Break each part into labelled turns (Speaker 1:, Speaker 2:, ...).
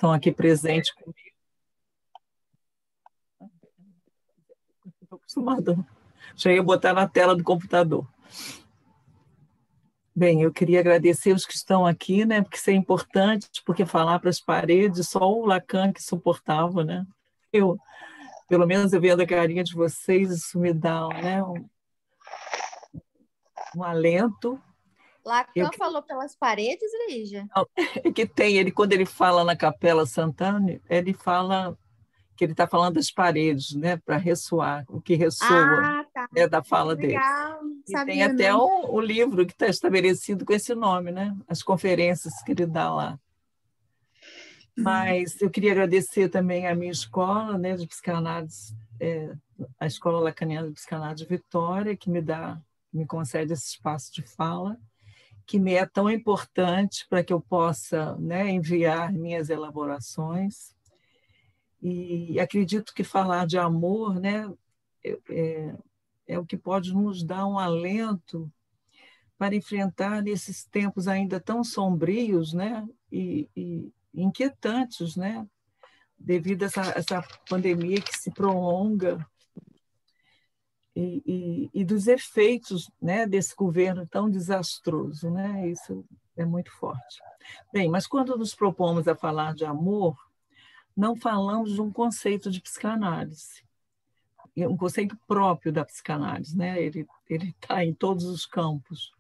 Speaker 1: estão aqui presentes comigo. Estou acostumada. Já ia botar na tela do computador. Bem, eu queria agradecer os que estão aqui, né? Porque isso é importante, porque falar para as paredes, só o Lacan que suportava, né? Pelo menos eu vendo a carinha de vocês, isso me dá, né, um alento.
Speaker 2: Lacan falou pelas paredes, Lígia?
Speaker 1: É que tem, ele, quando ele fala na Capela Santana, ele fala que ele está falando das paredes, né, para ressoar, o que ressoa,
Speaker 2: tá.
Speaker 1: da fala dele.
Speaker 2: Legal,
Speaker 1: e tem até o livro que está estabelecido com esse nome, né, as conferências que ele dá lá. Mas eu queria agradecer também à minha escola, né, de psicanálise, a Escola Lacaniana de Psicanálise de Vitória, que me concede esse espaço de fala, que me é tão importante para que eu possa, né, enviar minhas elaborações. E acredito que falar de amor, né, é o que pode nos dar um alento para enfrentar nesses tempos ainda tão sombrios, né, e inquietantes, né, devido a essa pandemia que se prolonga e dos efeitos, né, desse governo tão desastroso, né? Isso é muito forte. Bem, mas quando nos propomos a falar de amor, não falamos de um conceito de psicanálise, um conceito próprio da psicanálise, né? Ele está em todos os campos,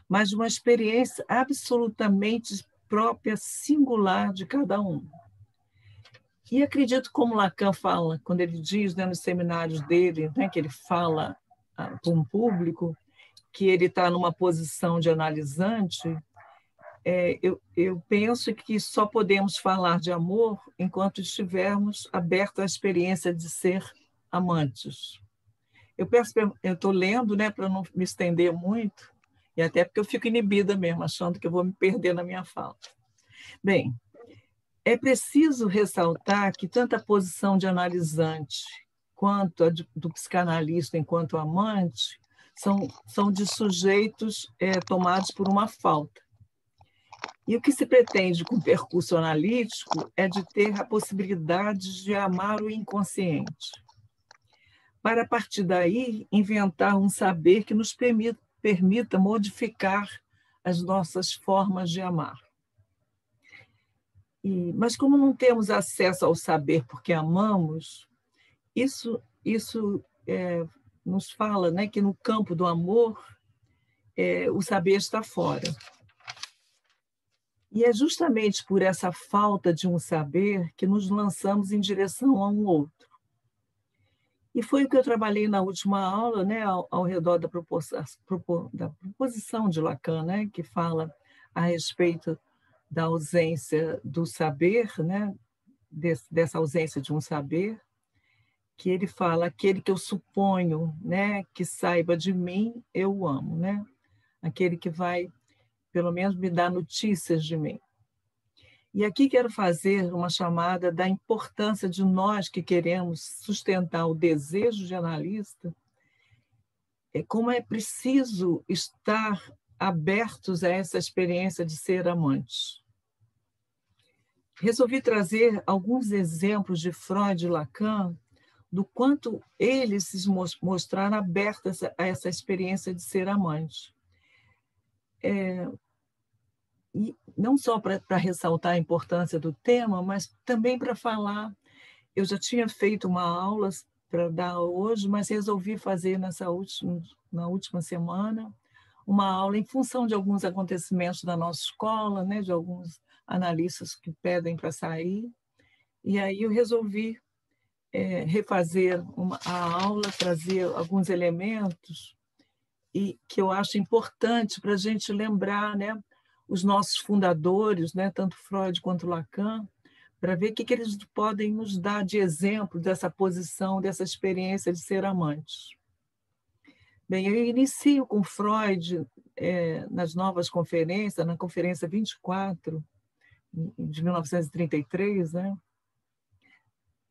Speaker 1: mas de uma experiência absolutamente própria, singular de cada um. E acredito, como Lacan fala, quando ele diz, né, nos seminários dele, né, que ele fala para um público, que ele está numa posição de analisante, eu penso que só podemos falar de amor enquanto estivermos abertos à experiência de ser amantes. Eu estou lendo, né, para não me estender muito, e até porque eu fico inibida mesmo, achando que eu vou me perder na minha fala. Bem, é preciso ressaltar que tanto a posição de analisante quanto a do psicanalista enquanto amante são de sujeitos tomados por uma falta. E o que se pretende com o percurso analítico é de ter a possibilidade de amar o inconsciente, para, a partir daí, inventar um saber que nos permita modificar as nossas formas de amar. Mas como não temos acesso ao saber porque amamos, isso nos fala, né, que no campo do amor o saber está fora. E é justamente por essa falta de um saber que nos lançamos em direção a um outro. E foi o que eu trabalhei na última aula, né, ao redor da proposição de Lacan, né, que fala a respeito da ausência do saber, né, dessa ausência de um saber, que ele fala: aquele que eu suponho, né, que saiba de mim, eu o amo, né? Aquele que vai, pelo menos, me dar notícias de mim. E aqui quero fazer uma chamada da importância de nós que queremos sustentar o desejo de analista, como é preciso estar abertos a essa experiência de ser amantes. Resolvi trazer alguns exemplos de Freud e Lacan, do quanto eles se mostraram abertos a essa experiência de ser amante. E não só para ressaltar a importância do tema, mas também para falar. Eu já tinha feito uma aula para dar hoje, mas resolvi fazer na última semana uma aula em função de alguns acontecimentos da nossa escola, né, de alguns analistas que pedem para sair. E aí eu resolvi refazer a aula, trazer alguns elementos e que eu acho importante para a gente lembrar, né, os nossos fundadores, né, tanto Freud quanto Lacan, para ver o que eles podem nos dar de exemplo dessa posição, dessa experiência de ser amantes. Bem, eu inicio com Freud nas novas conferências, na Conferência 24, de 1933, né?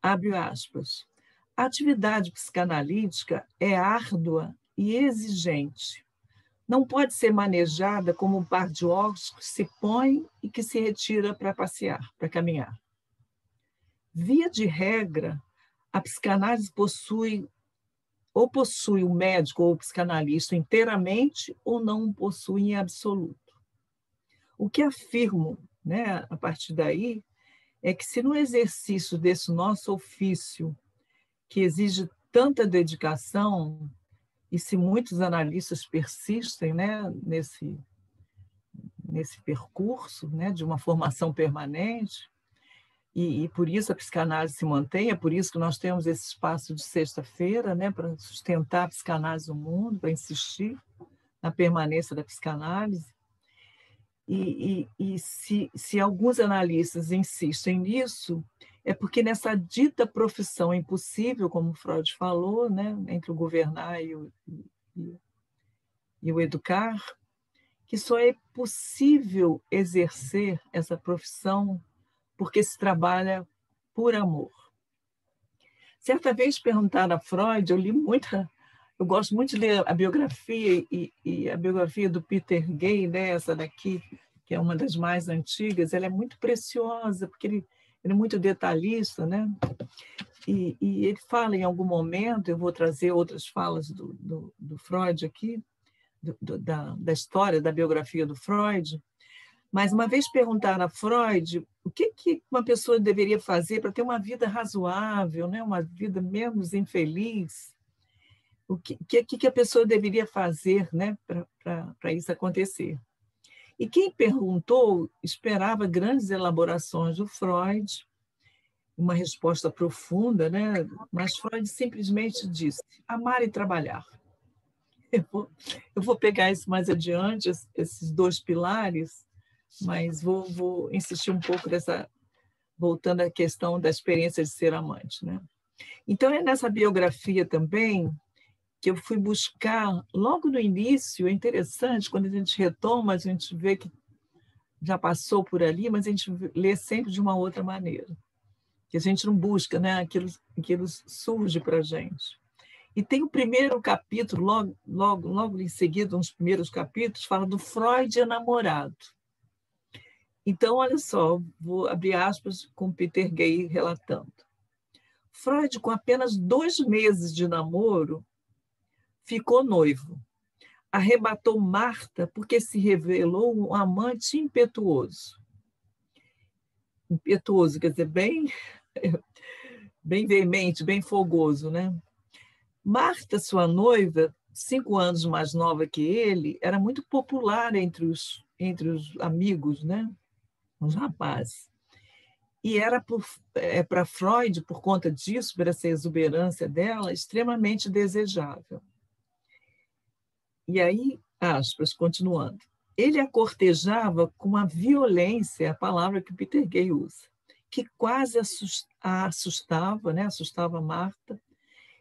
Speaker 1: Abre aspas. A atividade psicanalítica é árdua e exigente. Não pode ser manejada como um par de óculos que se põe e que se retira para passear, para caminhar. Via de regra, a psicanálise possui o médico ou o psicanalista inteiramente ou não o possui em absoluto. O que afirmo, né, a partir daí, é que se no exercício desse nosso ofício, que exige tanta dedicação, e se muitos analistas persistem, né, nesse percurso, né, de uma formação permanente, e por isso a psicanálise se mantém, é por isso que nós temos esse espaço de sexta-feira, né, para sustentar a psicanálise no mundo, para insistir na permanência da psicanálise. E se alguns analistas insistem nisso, é porque nessa dita profissão impossível, como Freud falou, né, entre o governar e o educar, que só é possível exercer essa profissão porque se trabalha por amor. Certa vez perguntaram a Freud, eu gosto muito de ler a biografia e a biografia do Peter Gay, né, essa daqui, que é uma das mais antigas, ela é muito preciosa, porque ele é muito detalhista, né? E ele fala em algum momento, eu vou trazer outras falas do Freud aqui, da história, da biografia do Freud, mas uma vez perguntaram a Freud o que uma pessoa deveria fazer para ter uma vida razoável, né? Uma vida menos infeliz, o que a pessoa deveria fazer, né? para isso acontecer. E quem perguntou esperava grandes elaborações do Freud, uma resposta profunda, né? Mas Freud simplesmente disse: amar e trabalhar. Eu vou pegar isso mais adiante, esses dois pilares, mas vou insistir um pouco voltando à questão da experiência de ser amante, né? Então, é nessa biografia também que eu fui buscar, logo no início, é interessante, quando a gente retoma, a gente vê que já passou por ali, mas a gente lê sempre de uma outra maneira, que a gente não busca, né? Aquilo surge para a gente. E tem o primeiro capítulo, logo em seguida, uns primeiros capítulos, fala do Freud enamorado. Então, olha só, vou abrir aspas com Peter Gay relatando. Freud, com apenas 2 meses de namoro, ficou noivo. Arrebatou Marta porque se revelou um amante impetuoso. Impetuoso, quer dizer, bem veemente, bem fogoso, né? Marta, sua noiva, 5 anos mais nova que ele, era muito popular entre os amigos, né? Os rapazes. E era para Freud, por conta disso, por essa exuberância dela, extremamente desejável. E aí, aspas, continuando, ele a cortejava com uma violência, a palavra que Peter Gay usa, que quase a assustava, né? Assustava Marta,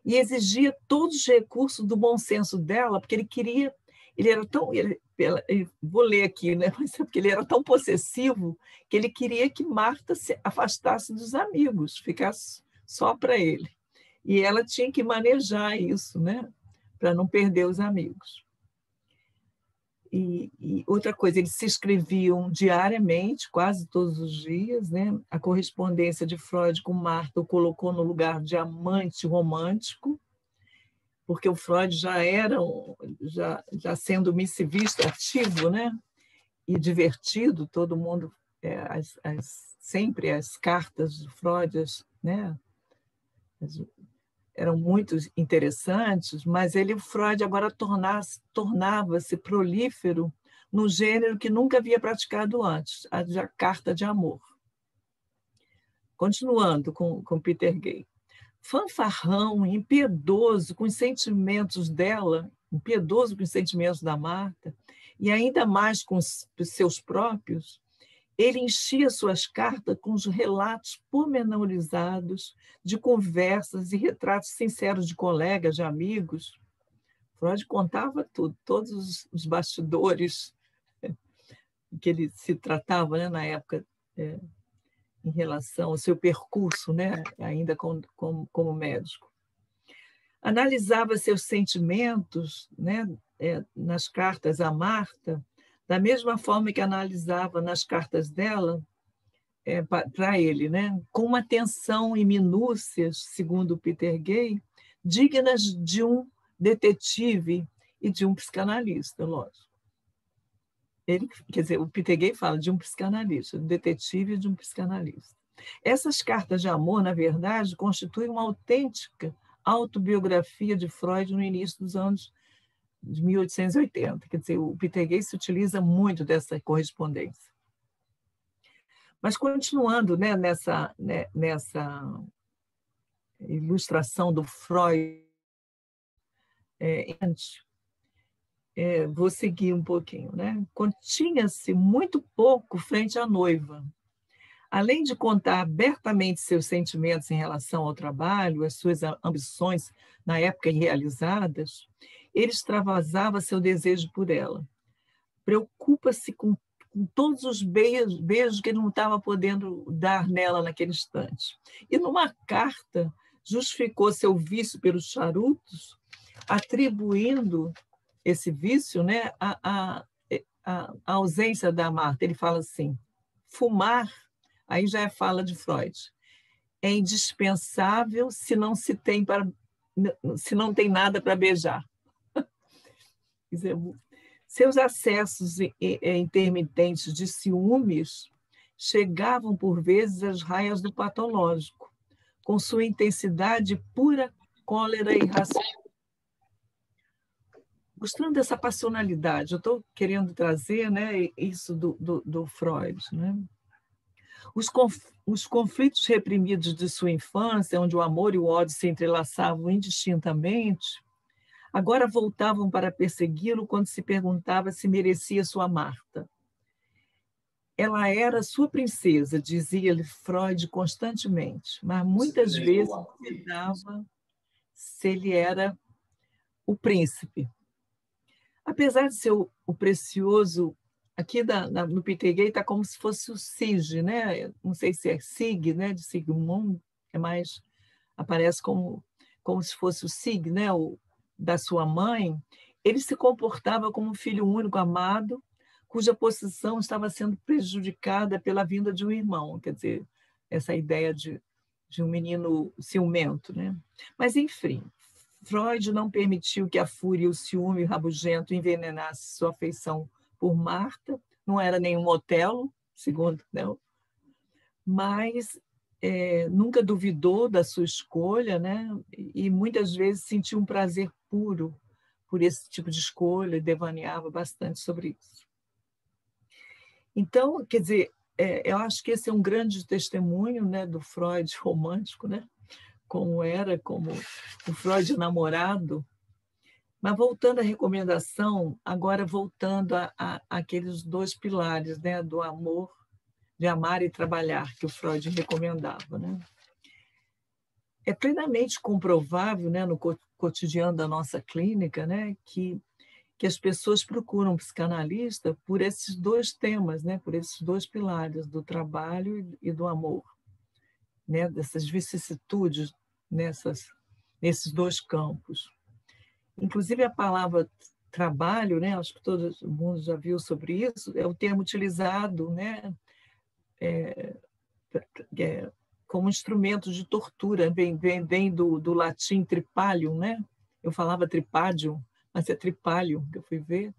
Speaker 1: e exigia todos os recursos do bom senso dela, porque ele era tão, vou ler aqui, né? Mas é porque ele era tão possessivo que ele queria que Marta se afastasse dos amigos, ficasse só para ele. E ela tinha que manejar isso, né? Para não perder os amigos. E outra coisa, eles se escreviam diariamente, quase todos os dias, né? A correspondência de Freud com Marta o colocou no lugar de amante romântico, porque o Freud já sendo missivista ativo, né? E divertido, todo mundo, sempre as cartas de Freud, né? Eram muito interessantes, mas o Freud agora tornava-se prolífero no gênero que nunca havia praticado antes, a carta de amor. Continuando com Peter Gay. Fanfarrão, impiedoso com os sentimentos dela, impiedoso com os sentimentos da Marta, e ainda mais com os seus próprios, ele enchia suas cartas com os relatos pormenorizados de conversas e retratos sinceros de colegas, de amigos. Freud contava tudo, todos os bastidores que ele se tratava, né, na época, em relação ao seu percurso, né, ainda como médico. Analisava seus sentimentos, né, nas cartas a Marta, da mesma forma que analisava nas cartas dela para ele, né? Com uma atenção e minúcias, segundo Peter Gay, dignas de um detetive e de um psicanalista, lógico. Ele, quer dizer, o Peter Gay fala de um psicanalista, de um detetive e de um psicanalista. Essas cartas de amor, na verdade, constituem uma autêntica autobiografia de Freud no início dos anos de 1880. Quer dizer, o Peter Gay se utiliza muito dessa correspondência. Mas, continuando, né, nessa ilustração do Freud, vou seguir um pouquinho, né? Continha-se muito pouco frente à noiva. Além de contar abertamente seus sentimentos em relação ao trabalho, as suas ambições na época irrealizadas, ele extravasava seu desejo por ela. Preocupa-se com todos os beijos que ele não estava podendo dar nela naquele instante. E numa carta justificou seu vício pelos charutos, atribuindo esse vício, né, à ausência da Marta. Ele fala assim: fumar, aí já é fala de Freud, é indispensável se não tem nada para beijar. Quer dizer, seus acessos intermitentes de ciúmes chegavam por vezes às raias do patológico, com sua intensidade pura cólera irracional. Mostrando essa passionalidade, eu estou querendo trazer, né, isso do Freud, né? Os conflitos reprimidos de sua infância, onde o amor e o ódio se entrelaçavam indistintamente, agora voltavam para persegui-lo quando se perguntava se merecia sua Marta. Ela era sua princesa, dizia-lhe Freud constantemente, mas muitas vezes duvidava se ele era o príncipe. Apesar de ser o precioso, aqui no Peter Gay está como se fosse o Sig, né? Não sei se é Sig, né? De Sigmund, aparece como se fosse o Sig, né? Da sua mãe. Ele se comportava como um filho único amado, cuja posição estava sendo prejudicada pela vinda de um irmão, quer dizer, essa ideia de um menino ciumento, né? Mas, enfim, Freud não permitiu que a fúria e o ciúme rabugento envenenasse sua afeição por Marta, não era nenhum Otelo, segundo, não, mas nunca duvidou da sua escolha, né? E muitas vezes sentiu um prazer puro por esse tipo de escolha e devaneava bastante sobre isso. Então, quer dizer, eu acho que esse é um grande testemunho, né, do Freud romântico, né? Como o Freud namorado. Mas voltando à recomendação, agora voltando àqueles dois pilares, né, do amor, de amar e trabalhar, que o Freud recomendava, né? É plenamente comprovável, né, no cotidiano da nossa clínica, né, que as pessoas procuram um psicanalista por esses dois temas, né, por esses dois pilares, do trabalho e do amor, né, dessas vicissitudes nesses dois campos. Inclusive, a palavra trabalho, né, acho que todo mundo já viu sobre isso, é o termo utilizado, né, como instrumento de tortura, vem do latim tripalium, né? Eu falava tripadium, mas é tripalium que eu fui ver,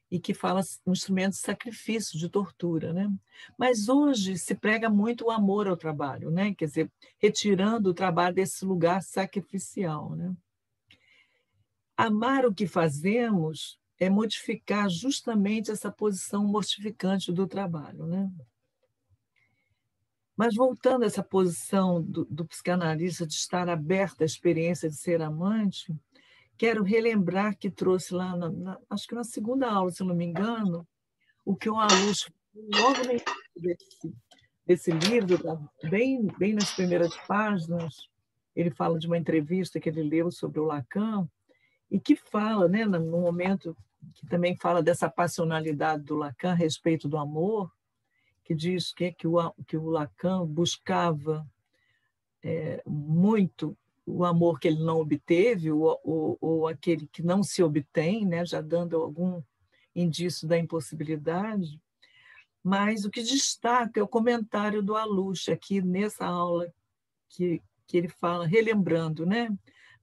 Speaker 1: e que fala um instrumento de sacrifício, de tortura, né? Mas hoje se prega muito o amor ao trabalho, né? Quer dizer, retirando o trabalho desse lugar sacrificial, né? Amar o que fazemos é modificar justamente essa posição mortificante do trabalho, né? Mas voltando a essa posição do psicanalista de estar aberta à experiência de ser amante, quero relembrar que trouxe lá, acho que na segunda aula, se não me engano, o que o Alush, logo no início desse livro, bem nas primeiras páginas, ele fala de uma entrevista que ele leu sobre o Lacan, e que fala, né, no momento que também fala dessa passionalidade do Lacan a respeito do amor, que diz que o Lacan buscava muito o amor que ele não obteve, ou aquele que não se obtém, né, já dando algum indício da impossibilidade, Mas o que destaca é o comentário do Alush aqui nessa aula que ele fala, relembrando, né?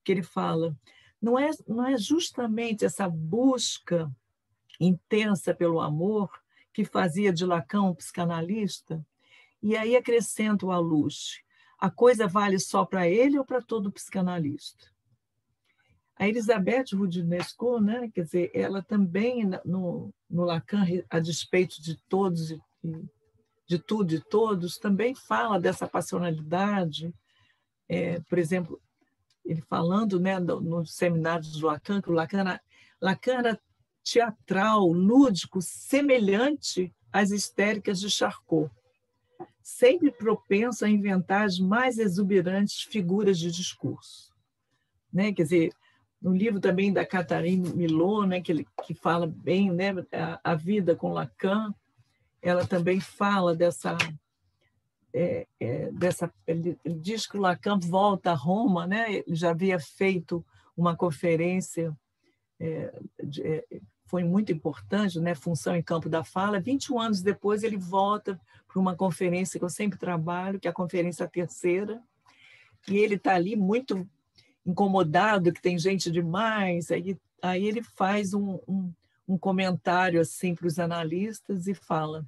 Speaker 1: Que ele fala, não é justamente essa busca intensa pelo amor que fazia de Lacan um psicanalista? E aí acrescenta o Alush, a coisa vale só para ele ou para todo psicanalista? A Elisabeth Roudinesco, né, quer dizer, ela também, no Lacan, a despeito de todos, de tudo e todos, também fala dessa passionalidade. Por exemplo, ele falando, né, no seminário do Lacan, que o Lacan era teatral, lúdico, semelhante às histéricas de Charcot, sempre propenso a inventar as mais exuberantes figuras de discurso. Né? Quer dizer, no livro também da Catherine Milot, né, que fala bem, né, a vida com Lacan, ela também fala dessa... ele diz que o Lacan volta a Roma, né? Ele já havia feito uma conferência, foi muito importante, né? Função em campo da fala. 21 anos depois, ele volta para uma conferência que eu sempre trabalho, que é a Conferência Terceira, e ele está ali muito incomodado, que tem gente demais. Aí ele faz um comentário assim para os analistas e fala,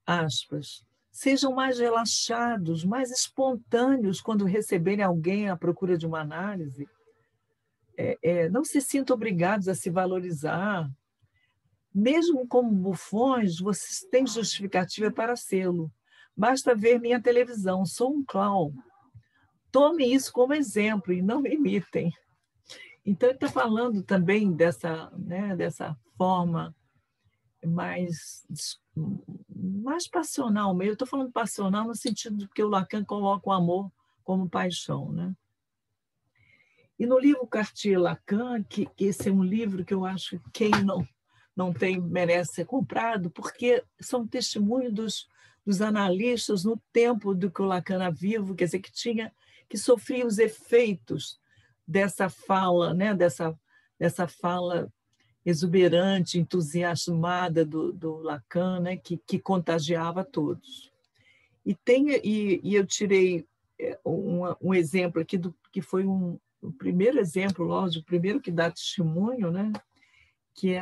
Speaker 1: aspas, sejam mais relaxados, mais espontâneos quando receberem alguém à procura de uma análise. Não se sintam obrigados a se valorizar. Mesmo como bufões, vocês têm justificativa para sê-lo. Basta ver minha televisão, sou um clown. Tome isso como exemplo e não me imitem. Então, ele está falando também dessa forma mais passional mesmo. Eu estou falando passional no sentido de que o Lacan coloca o amor como paixão. Né? E no livro Cartier-Lacan, que esse é um livro que eu acho que quem não tem merece ser comprado, porque são testemunhos dos analistas no tempo do que o Lacan era vivo, quer dizer, que sofria os efeitos dessa fala, né? dessa fala exuberante, entusiasmada do Lacan, né? que contagiava a todos. E eu tirei um exemplo aqui, que foi o primeiro exemplo, lógico, o primeiro que dá testemunho, né? Que é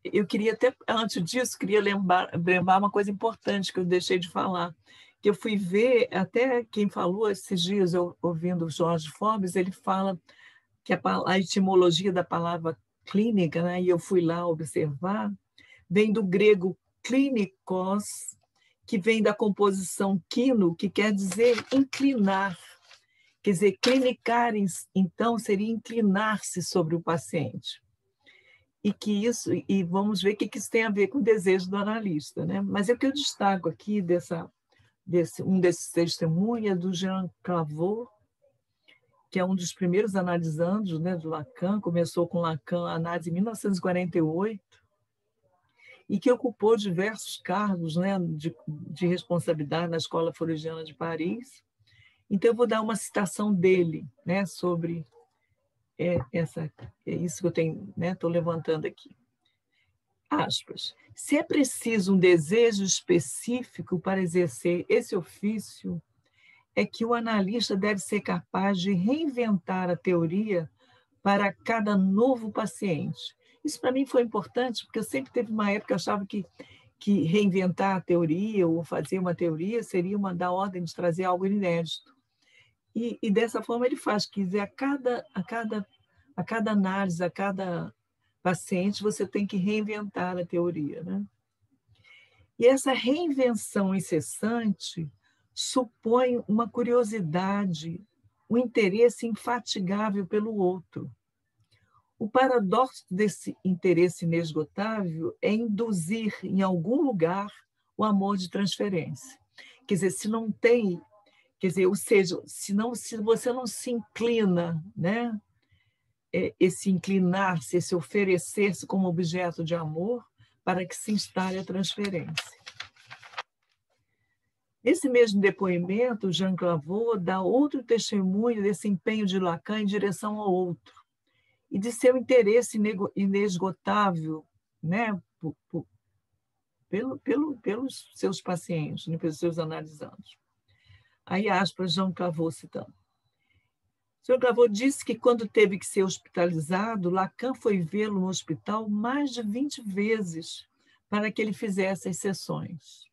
Speaker 1: eu queria até, antes disso, queria lembrar uma coisa importante que eu deixei de falar, que eu fui ver, até quem falou esses dias, eu ouvindo o Jorge Forbes, ele fala que a etimologia da palavra clínica, né, e eu fui lá observar, vem do grego klinikos, que vem da composição quino, que quer dizer inclinar. Quer dizer, clinicar, então, seria inclinar-se sobre o paciente. E vamos ver o que isso tem a ver com o desejo do analista. Né? Mas o que eu destaco aqui um desses testemunhos é do Jean Clavaux, que é um dos primeiros analisandos, né, do Lacan, começou com Lacan a análise em 1948, e que ocupou diversos cargos, né, de responsabilidade na Escola Floridiana de Paris. Então, eu vou dar uma citação dele, né, sobre isso que eu tenho, né, estou levantando aqui. Aspas. Se é preciso um desejo específico para exercer esse ofício, é que o analista deve ser capaz de reinventar a teoria para cada novo paciente. Isso para mim foi importante, porque eu sempre teve uma época que eu achava que reinventar a teoria ou fazer uma teoria seria da ordem de trazer algo inédito. E dessa forma ele faz, quer dizer, a cada análise, a cada paciente, você tem que reinventar a teoria. Né? E essa reinvenção incessante supõe uma curiosidade, um interesse infatigável pelo outro. O paradoxo desse interesse inesgotável é induzir em algum lugar o amor de transferência. Quer dizer, se não tem, quer dizer, ou seja, se você não se inclina, né? Esse inclinar-se, esse oferecer-se como objeto de amor para que se instale a transferência. Esse mesmo depoimento, Jean Clavaux dá outro testemunho desse empenho de Lacan em direção ao outro. e de seu interesse inesgotável, né, pelos seus pacientes, né, pelos seus analisandos. Aí, aspas, Jean Clavaux citando. O senhor Clavaux disse que, quando teve que ser hospitalizado, Lacan foi vê-lo no hospital mais de 20 vezes para que ele fizesse as sessões.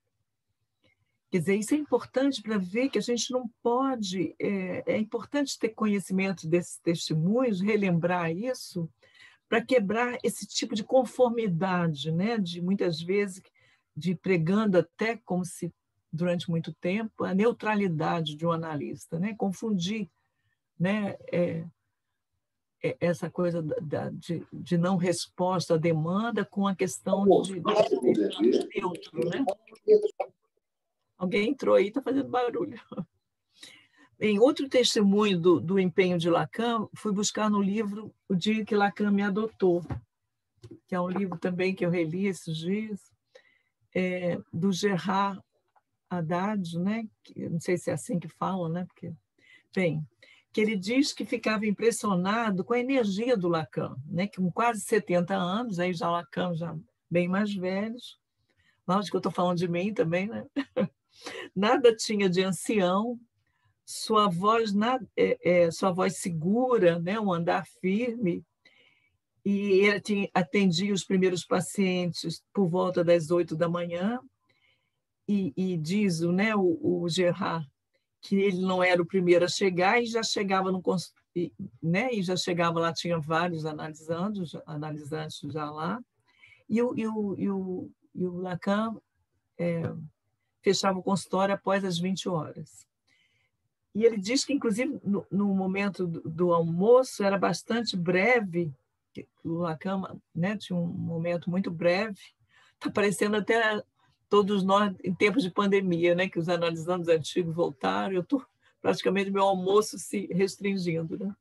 Speaker 1: Quer dizer, isso é importante para ver que a gente não pode... É importante ter conhecimento desses testemunhos, relembrar isso, para quebrar esse tipo de conformidade, né? De muitas vezes, de pregando até como se, durante muito tempo, a neutralidade de um analista, né? Confundir, né? Essa coisa de não resposta à demanda com a questão de neutro, né? Alguém entrou aí, está fazendo barulho. Em outro testemunho do empenho de Lacan, fui buscar no livro O Dia que Lacan Me Adotou, que é um livro também que eu reli esses dias, do Gerard Haddad, né? Não sei se é assim que fala, né? Porque, bem, que ele diz que ficava impressionado com a energia do Lacan, né? Que com quase 70 anos, aí já Lacan já bem mais velhos, lógico que eu estou falando de mim também, né? Nada tinha de ancião, sua voz segura, né? Um andar firme, e ele atendia os primeiros pacientes por volta das 8 da manhã, e diz, né, o Gerard, que ele não era o primeiro a chegar e já chegava no né, e já chegava lá, tinha vários analisantes já lá, e o Lacan fechava o consultório após as 20 horas. E ele diz que, inclusive, no momento do almoço, era bastante breve, o Lacan, né, tinha um momento muito breve, está parecendo até todos nós em tempos de pandemia, né, que os analisandos antigos voltaram, eu estou praticamente meu almoço se restringindo, né?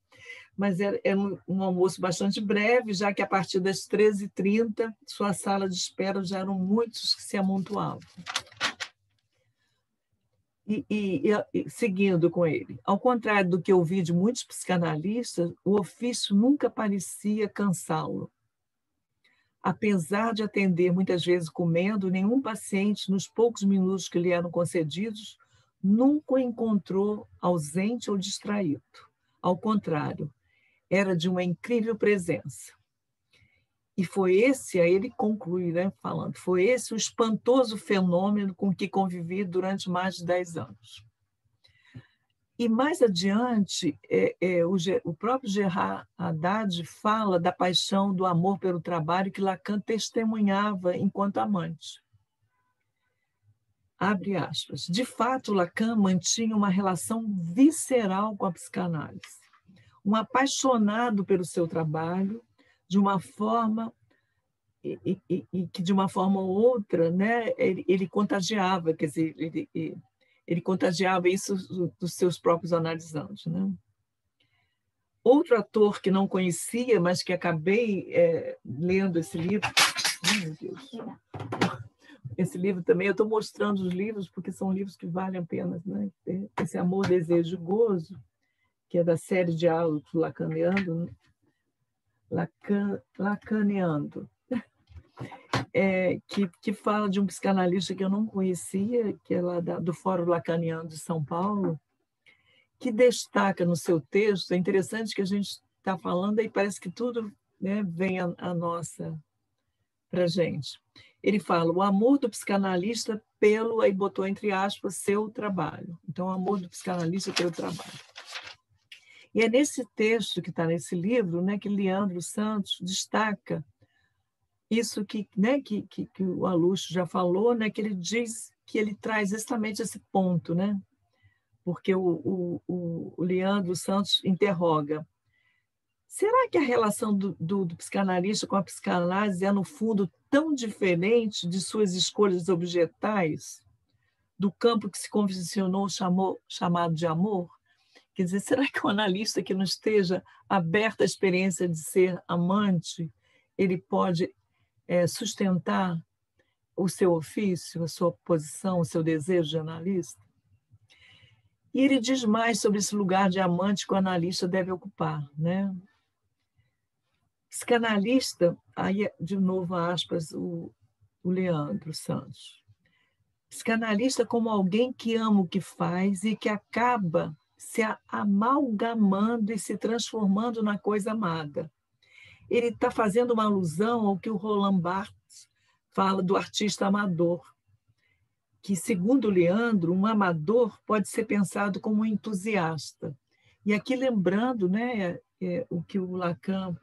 Speaker 1: Mas era um almoço bastante breve, já que a partir das 13h30, sua sala de espera já eram muitos que se amontoavam. E seguindo com ele, ao contrário do que eu vi de muitos psicanalistas, o ofício nunca parecia cansá-lo. Apesar de atender muitas vezes comendo, nenhum paciente, nos poucos minutos que lhe eram concedidos, nunca o encontrou ausente ou distraído. Ao contrário, era de uma incrível presença. E foi esse, aí ele conclui, né, falando, foi esse o espantoso fenômeno com que convivi durante mais de 10 anos. E mais adiante, o próprio Gerard Haddad fala da paixão, do amor pelo trabalho que Lacan testemunhava enquanto amante. Abre aspas. De fato, Lacan mantinha uma relação visceral com a psicanálise. Um apaixonado pelo seu trabalho, de uma forma e que de uma forma ou outra, né, ele contagiava, quer dizer, ele contagiava isso dos seus próprios analisandos, né? Outro ator que não conhecia, mas que acabei lendo esse livro, meu Deus, esse livro também, eu estou mostrando os livros porque são livros que valem a pena, né? Esse Amor, Desejo e Gozo, que é da série Diálogos Lacaneando, que fala de um psicanalista que eu não conhecia, que é lá do Fórum Lacaniano de São Paulo, que destaca no seu texto, é interessante que a gente está falando e parece que tudo, né, vem a nossa para a gente. Ele fala, o amor do psicanalista pelo, aí botou entre aspas, seu trabalho. Então, o amor do psicanalista pelo trabalho. E é nesse texto que está nesse livro, né, que Leandro Santos destaca isso que, né, que o Alucho já falou, né, que ele diz que ele traz justamente esse ponto, né? Porque o Leandro Santos interroga, será que a relação do psicanalista com a psicanálise é, no fundo, tão diferente de suas escolhas objetais, do campo que se convencionou chamado de amor? Quer dizer, será que o analista que não esteja aberto à experiência de ser amante, ele pode sustentar o seu ofício, a sua posição, o seu desejo de analista? E ele diz mais sobre esse lugar de amante que o analista deve ocupar, né? Psicanalista, aí de novo aspas, o Leandro Santos. Psicanalista como alguém que ama o que faz e que acaba se amalgamando e se transformando na coisa amada. Ele está fazendo uma alusão ao que o Roland Barthes fala do artista amador, que, segundo Leandro, um amador pode ser pensado como um entusiasta. E aqui lembrando, né, o que o Lacan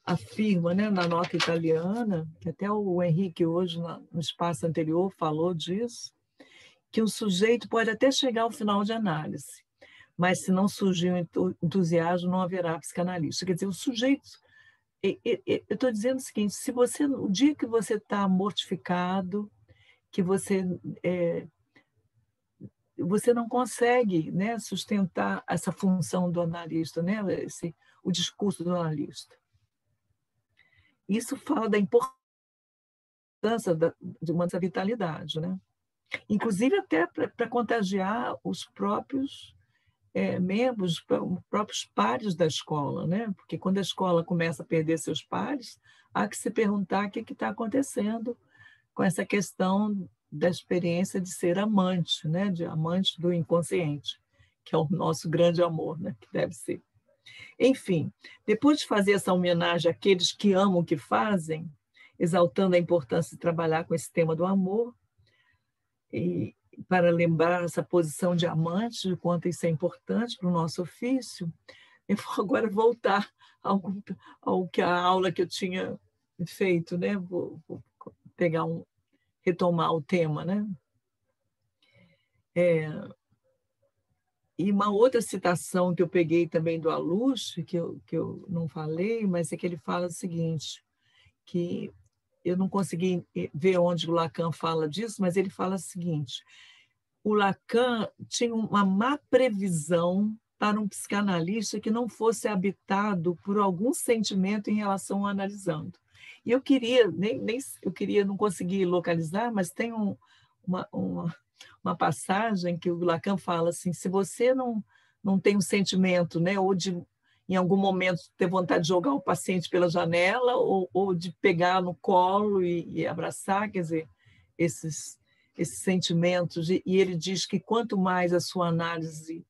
Speaker 1: afirma, né, na nota italiana, que até o Henrique hoje, no espaço anterior, falou disso, que o sujeito pode até chegar ao final de análise, mas se não surgir um entusiasmo, não haverá psicanalista. Quer dizer, o sujeito... Eu estou dizendo o seguinte, se você, o dia que você está mortificado, que você não consegue, né, sustentar essa função do analista, né, o discurso do analista. Isso fala da importância de uma vitalidade, né? Inclusive até para contagiar os próprios membros, os próprios pares da escola, né? Porque quando a escola começa a perder seus pares, há que se perguntar o que está acontecendo com essa questão da experiência de ser amante, né? De amante do inconsciente, que é o nosso grande amor, né? Que deve ser. Enfim, depois de fazer essa homenagem àqueles que amam o que fazem, exaltando a importância de trabalhar com esse tema do amor, e para lembrar essa posição de amante, de quanto isso é importante para o nosso ofício, eu vou agora voltar ao que a aula que eu tinha feito, né? Vou pegar retomar o tema, né? E uma outra citação que eu peguei também do Aluche, que eu não falei, mas é que ele fala o seguinte, que eu não consegui ver onde o Lacan fala disso, mas ele fala o seguinte, o Lacan tinha uma má previsão para um psicanalista que não fosse habitado por algum sentimento em relação ao analisando. E eu queria, eu queria, não consegui localizar, mas tem uma passagem que o Lacan fala assim, se você não tem um sentimento, né, ou de, em algum momento, ter vontade de jogar o paciente pela janela, ou de pegar no colo e abraçar, quer dizer, esses sentimentos, e ele diz que quanto mais a sua análise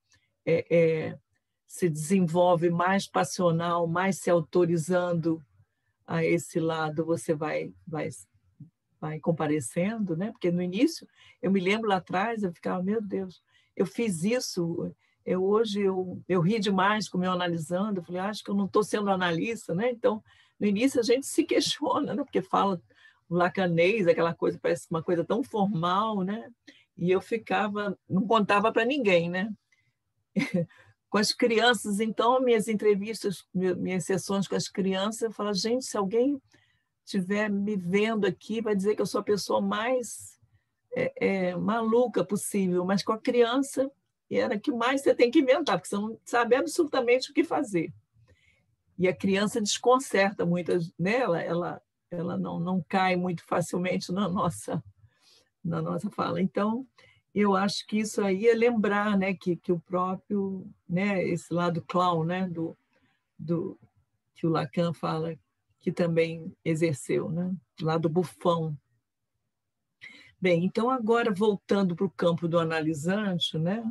Speaker 1: se desenvolve mais passional, mais se autorizando a esse lado, você vai comparecendo, né? Porque no início, eu me lembro lá atrás, eu ficava, meu Deus, eu fiz isso, hoje eu ri demais com o meu analisando, eu falei, acho que eu não estou sendo analista, né? Então, no início a gente se questiona, né? Porque fala o lacanês, aquela coisa, parece uma coisa tão formal, né? E eu ficava, não contava para ninguém, né? Com as crianças, então, minhas entrevistas, minhas sessões com as crianças, eu falo, gente, se alguém estiver me vendo aqui, vai dizer que eu sou a pessoa mais maluca possível, mas com a criança era que mais você tem que inventar, porque você não sabe absolutamente o que fazer. E a criança desconcerta muito, né? Ela não cai muito facilmente na nossa fala. Então, eu acho que isso aí é lembrar, né, que o próprio, né, esse lado clown, né, que o Lacan fala, que também exerceu, né, lado bufão. Bem, então agora voltando para o campo do analisante, né,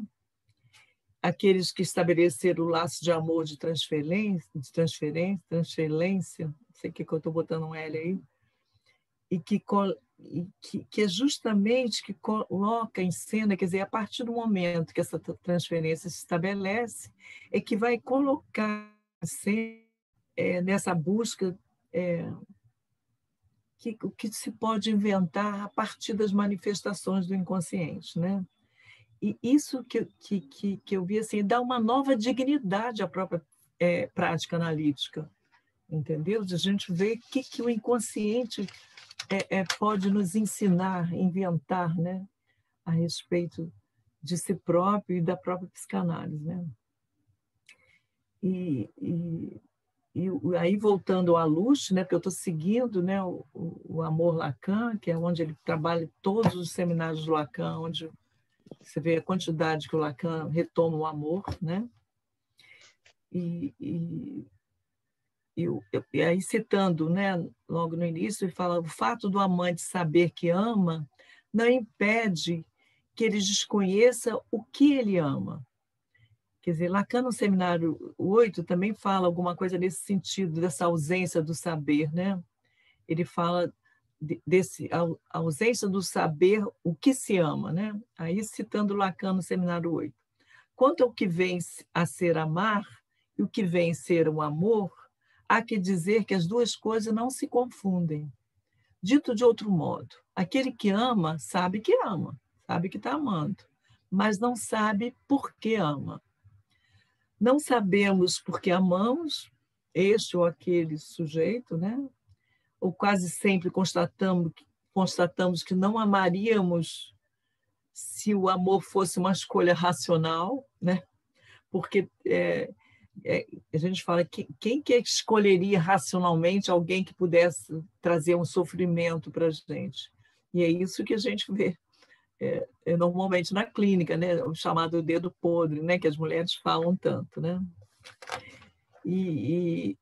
Speaker 1: aqueles que estabeleceram o laço de amor de transferência, não sei o que eu estou botando um L aí, e que é justamente que coloca em cena, quer dizer, a partir do momento que essa transferência se estabelece, é que vai colocar nessa busca o que se pode inventar a partir das manifestações do inconsciente, né? E isso que eu vi assim, dá uma nova dignidade à própria prática analítica, entendeu? De a gente ver o que o inconsciente pode nos ensinar, inventar, né, a respeito de si próprio e da própria psicanálise, né? E aí, voltando à Luz, né, porque eu estou seguindo, né, o Amor Lacan, que é onde ele trabalha todos os seminários do Lacan, onde você vê a quantidade que o Lacan retoma o amor, né? E e aí citando, né, logo no início, ele fala: o fato do amante saber que ama não impede que ele desconheça o que ele ama. Quer dizer, Lacan, no Seminário 8, também fala alguma coisa nesse sentido, dessa ausência do saber, né? Ele fala a ausência do saber o que se ama, né? Aí citando Lacan no Seminário 8. Quanto ao que vem a ser amar e o que vem ser o amor, há que dizer que as duas coisas não se confundem. Dito de outro modo, aquele que ama, sabe que está amando, mas não sabe por que ama. Não sabemos por que amamos este ou aquele sujeito, né? Ou quase sempre constatamos que não amaríamos se o amor fosse uma escolha racional, né? Porque a gente fala que quem que escolheria racionalmente alguém que pudesse trazer um sofrimento para a gente? E é isso que a gente vê normalmente na clínica, né? O chamado dedo podre, né? Que as mulheres falam tanto, né? E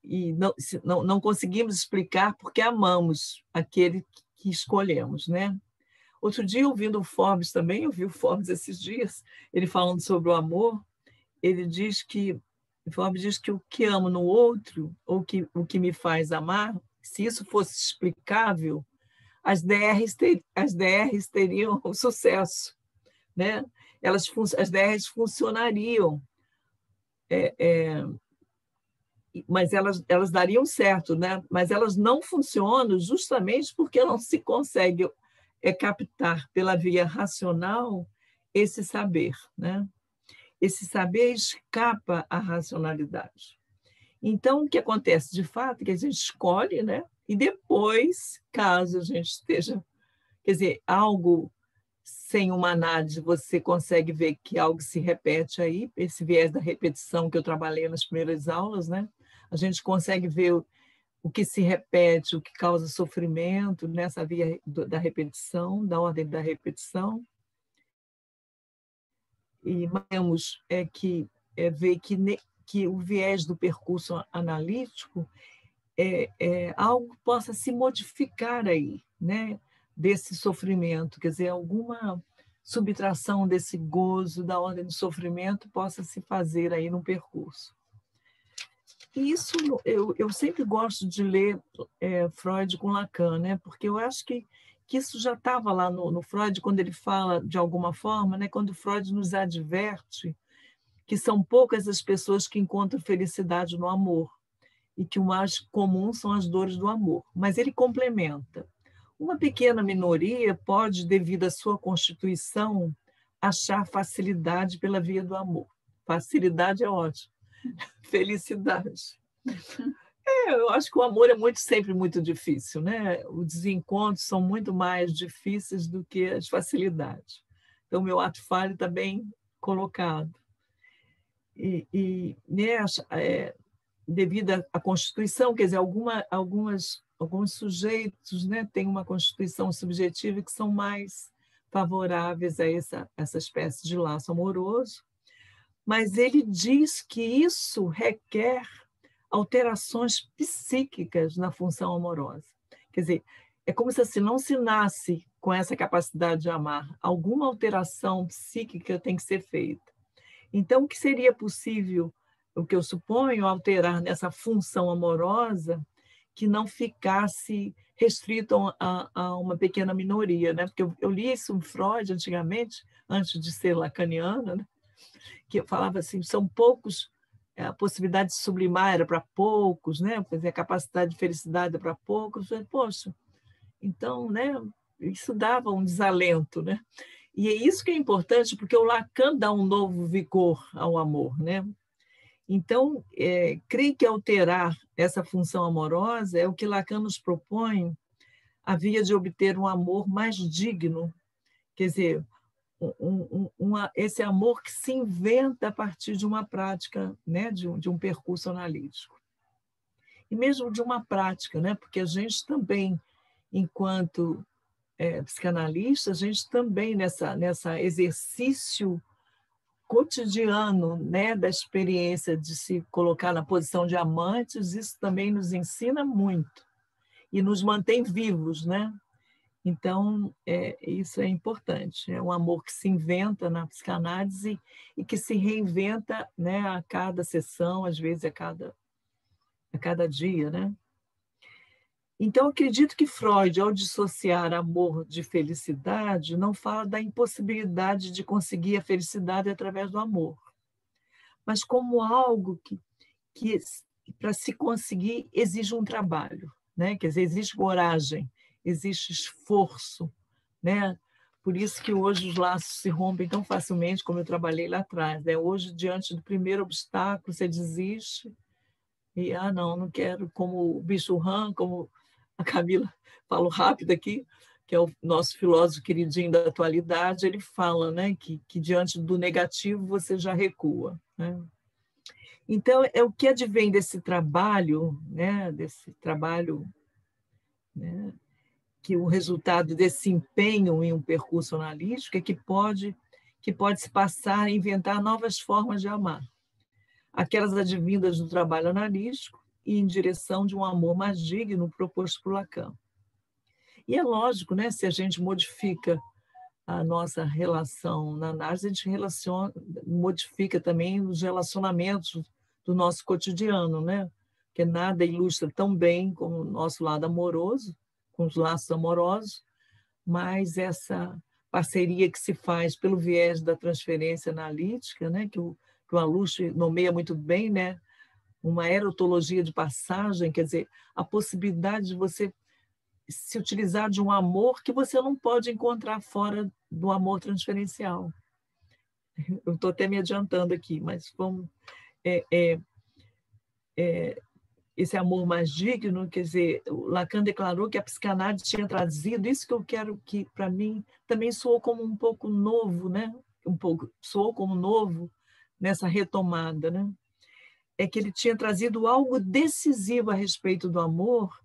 Speaker 1: não conseguimos explicar porque amamos aquele que escolhemos, né? Outro dia, ouvindo o Forbes também, eu vi o Forbes esses dias, ele falando sobre o amor, ele diz que Forbes diz que o que amo no outro, ou o que me faz amar, se isso fosse explicável, as DRs teriam sucesso, né? As DRs funcionariam, mas elas dariam certo, né? Mas elas não funcionam justamente porque não se consegue captar pela via racional esse saber, né? Esse saber escapa à racionalidade. Então, o que acontece de fato é que a gente escolhe, né? E depois, caso a gente esteja, quer dizer, algo sem uma análise, você consegue ver que algo se repete aí, esse viés da repetição que eu trabalhei nas primeiras aulas, né? A gente consegue ver o que se repete, o que causa sofrimento nessa via da repetição, da ordem da repetição. E temos ver que o viés do percurso analítico algo possa se modificar aí, né? Desse sofrimento, quer dizer, alguma subtração desse gozo da ordem do sofrimento possa se fazer aí no percurso. E isso eu sempre gosto de ler Freud com Lacan, né? Porque eu acho que isso já estava lá no Freud, quando ele fala de alguma forma, né? Quando Freud nos adverte que são poucas as pessoas que encontram felicidade no amor e que o mais comum são as dores do amor. Mas ele complementa. Uma pequena minoria pode, devido à sua constituição, achar facilidade pela via do amor. Facilidade é ótimo. Felicidade. Eu acho que o amor é sempre muito difícil, né? Os desencontros são muito mais difíceis do que as facilidades. Então, meu ato falho está bem colocado. Devido à Constituição, quer dizer, alguns sujeitos, né, têm uma Constituição subjetiva que são mais favoráveis a essa espécie de laço amoroso, mas ele diz que isso requer alterações psíquicas na função amorosa. Quer dizer, é como se assim, não se nasce com essa capacidade de amar. Alguma alteração psíquica tem que ser feita. Então, o que seria possível, o que eu suponho, alterar nessa função amorosa que não ficasse restrito a uma pequena minoria, né? Porque eu li isso em Freud antigamente, antes de ser lacaniana, né? Que falava assim, são poucos, a possibilidade de sublimar era para poucos, né? Quer dizer, a capacidade de felicidade era para poucos. Eu falei, poxa, então, né? Isso dava um desalento, né? E é isso que é importante, porque o Lacan dá um novo vigor ao amor, né? Então, creio que alterar essa função amorosa é o que Lacan nos propõe, a via de obter um amor mais digno, quer dizer, esse amor que se inventa a partir de uma prática, né? de um percurso analítico. E mesmo de uma prática, né? Porque a gente também, enquanto psicanalista, a gente também, nessa exercício cotidiano, né, da experiência de se colocar na posição de amantes, isso também nos ensina muito e nos mantém vivos, né? Então, isso é importante. É um amor que se inventa na psicanálise e que se reinventa, né, a cada sessão, às vezes a cada dia, né? Então, acredito que Freud, ao dissociar amor de felicidade, não fala da impossibilidade de conseguir a felicidade através do amor, mas como algo que para se conseguir, exige um trabalho, né? Quer dizer, existe coragem, existe esforço, né? Por isso que hoje os laços se rompem tão facilmente, como eu trabalhei lá atrás, né? Hoje, diante do primeiro obstáculo, você desiste e, não quero, como o Bicho Han, como a Camila falou rápido aqui, que é o nosso filósofo queridinho da atualidade, ele fala, né, que diante do negativo você já recua, né? Então, é o que advém desse trabalho, né, né, que o resultado desse empenho em um percurso analítico é que pode se passar a inventar novas formas de amar, aquelas advindas do trabalho analítico e em direção de um amor mais digno proposto por Lacan. E é lógico, né, se a gente modifica a nossa relação na análise, a gente modifica também os relacionamentos do nosso cotidiano, né? Porque nada ilustra tão bem como o nosso lado amoroso, com os laços amorosos, mas essa parceria que se faz pelo viés da transferência analítica, né? que o Aluche nomeia muito bem, né? Uma erotologia de passagem, quer dizer, a possibilidade de você se utilizar de um amor que você não pode encontrar fora do amor transferencial. Eu estou até me adiantando aqui, mas vamos... esse amor mais digno, quer dizer, o Lacan declarou que a psicanálise tinha trazido isso que eu quero que, para mim, também soou como um pouco novo, né? Soou como novo nessa retomada, né? É que ele tinha trazido algo decisivo a respeito do amor,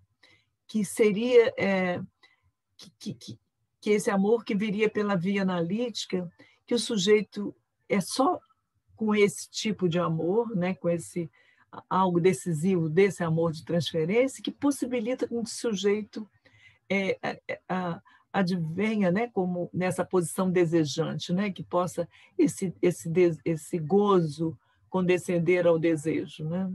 Speaker 1: que seria que esse amor que viria pela via analítica, que o sujeito é só com esse tipo de amor, né, com esse algo decisivo desse amor de transferência, que possibilita que o sujeito advenha, né, como nessa posição desejante, né, que possa esse gozo condescender ao desejo, né?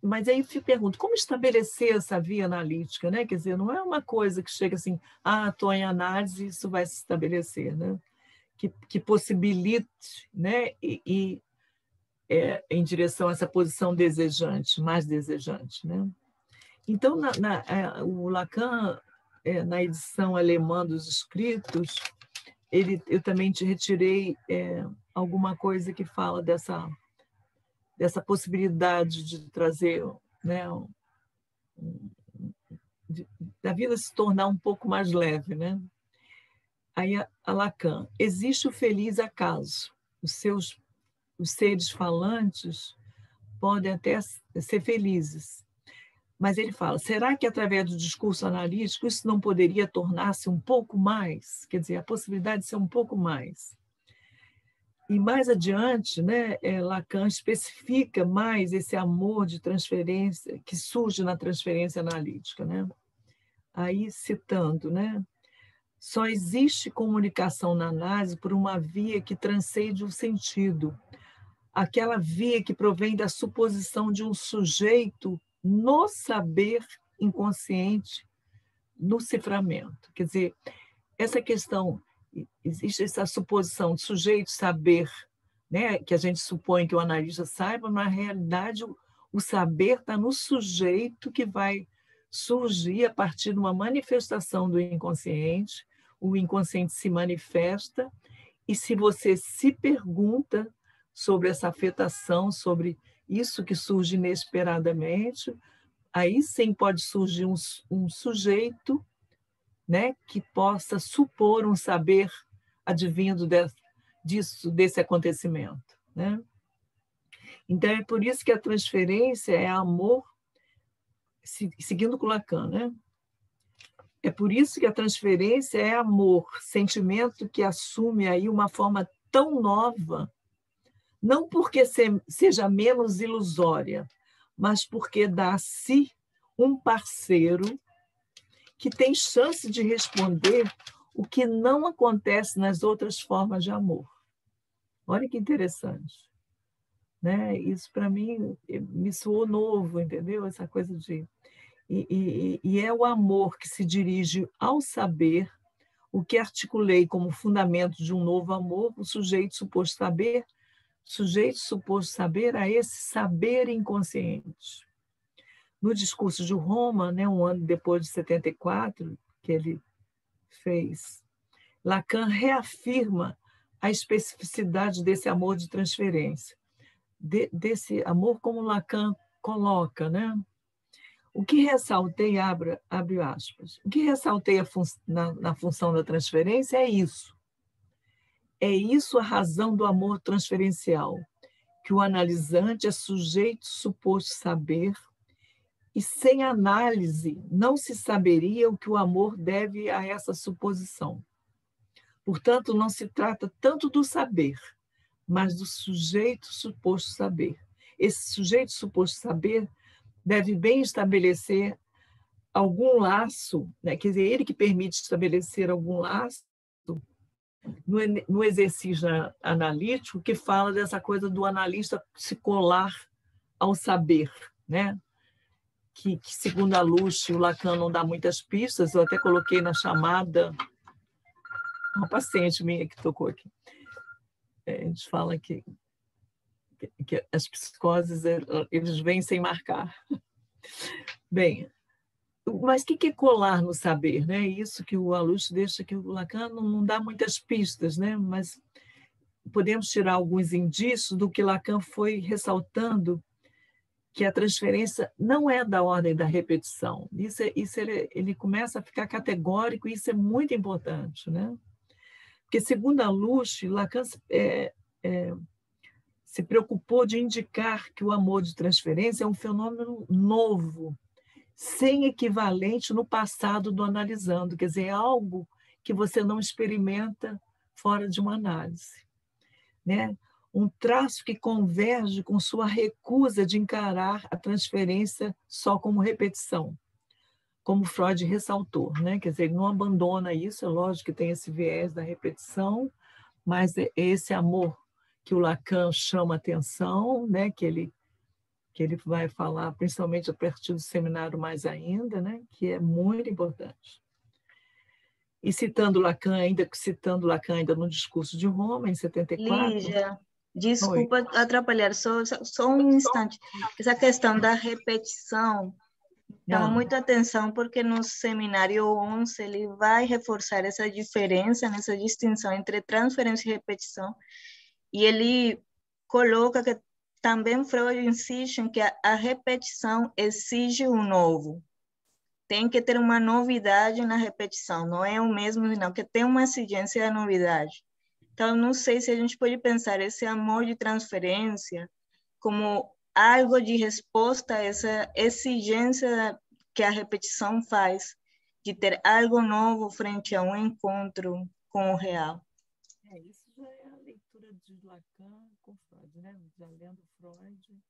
Speaker 1: Mas aí eu pergunto, como estabelecer essa via analítica, né? Quer dizer, não é uma coisa que chega assim, estou em análise, isso vai se estabelecer, né? Que possibilite, né? Em direção a essa posição desejante, mais desejante, né? Então, o Lacan, na edição alemã dos escritos, eu também te retirei alguma coisa que fala dessa possibilidade de trazer, né, da vida se tornar um pouco mais leve, né? Aí a Lacan, existe o feliz acaso. Os seres falantes podem até ser felizes, mas ele fala, será que através do discurso analítico isso não poderia tornar-se um pouco mais? Quer dizer, a possibilidade de ser um pouco mais. E mais adiante, né, Lacan especifica mais esse amor de transferência que surge na transferência analítica, né? Aí, citando, né, só existe comunicação na análise por uma via que transcende o sentido, aquela via que provém da suposição de um sujeito no saber inconsciente, no ciframento. Quer dizer, essa questão, existe essa suposição de sujeito saber, né, que a gente supõe que o analista saiba, mas na realidade o saber está no sujeito que vai surgir a partir de uma manifestação do inconsciente, o inconsciente se manifesta, e se você se pergunta sobre essa afetação, sobre isso que surge inesperadamente, aí sim pode surgir um sujeito, né, que possa supor um saber advindo desse acontecimento, né? Então, é por isso que a transferência é amor, seguindo com Lacan, né? É por isso que a transferência é amor, sentimento que assume aí uma forma tão nova, não porque seja menos ilusória, mas porque dá a si um parceiro que tem chance de responder o que não acontece nas outras formas de amor. Olha que interessante. Né? Isso, para mim, me soou novo, entendeu? Essa coisa de... E é o amor que se dirige ao saber, o que articulei como fundamento de um novo amor, o sujeito suposto saber a esse saber inconsciente. No discurso de Roma, né, um ano depois de 74, que ele fez, Lacan reafirma a especificidade desse amor de transferência, desse amor como Lacan coloca, né? O que ressaltei, abre aspas, o que ressaltei na função da transferência é isso. É isso a razão do amor transferencial, que o analisante é sujeito suposto saber, e sem análise não se saberia o que o amor deve a essa suposição. Portanto, não se trata tanto do saber, mas do sujeito suposto saber. Esse sujeito suposto saber deve bem estabelecer algum laço, né? Quer dizer, ele que permite estabelecer algum laço no exercício analítico, que fala dessa coisa do analista se colar ao saber, né? Que segundo a Luce, o Lacan não dá muitas pistas, eu até coloquei na chamada, uma paciente minha que tocou aqui. A gente fala que as psicoses, eles vêm sem marcar. Bem, mas o que é colar no saber? Né? Isso que o Aluche deixa, que o Lacan não dá muitas pistas, né? Mas podemos tirar alguns indícios do que Lacan foi ressaltando, que a transferência não é da ordem da repetição. Isso ele começa a ficar categórico, e isso é muito importante. Né? Porque, segundo a Luce, Lacan se preocupou de indicar que o amor de transferência é um fenômeno novo, sem equivalente no passado do analisando, quer dizer, é algo que você não experimenta fora de uma análise. Né? Um traço que converge com sua recusa de encarar a transferência só como repetição, como Freud ressaltou. Né? Quer dizer, ele não abandona isso, é lógico que tem esse viés da repetição, mas é esse amor que o Lacan chama atenção, né? que ele vai falar, principalmente a partir do seminário mais ainda, né? Que é muito importante. E citando Lacan ainda no discurso de Roma, em 74...
Speaker 2: Lígia,
Speaker 1: Oi.
Speaker 2: desculpa atrapalhar, só um instante. Essa questão da repetição, chama muita atenção, porque no seminário 11 ele vai reforçar essa diferença, essa distinção entre transferência e repetição, e ele coloca que também Freud insiste em que a repetição exige um novo. Tem que ter uma novidade na repetição, não é o mesmo, não, que tem uma exigência da novidade. Então, não sei se a gente pode pensar esse amor de transferência como algo de resposta a essa exigência que a repetição faz, de ter algo novo frente a um encontro com o real.
Speaker 1: Isso já é a leitura de Lacan com Freud, né? Já lendo Freud,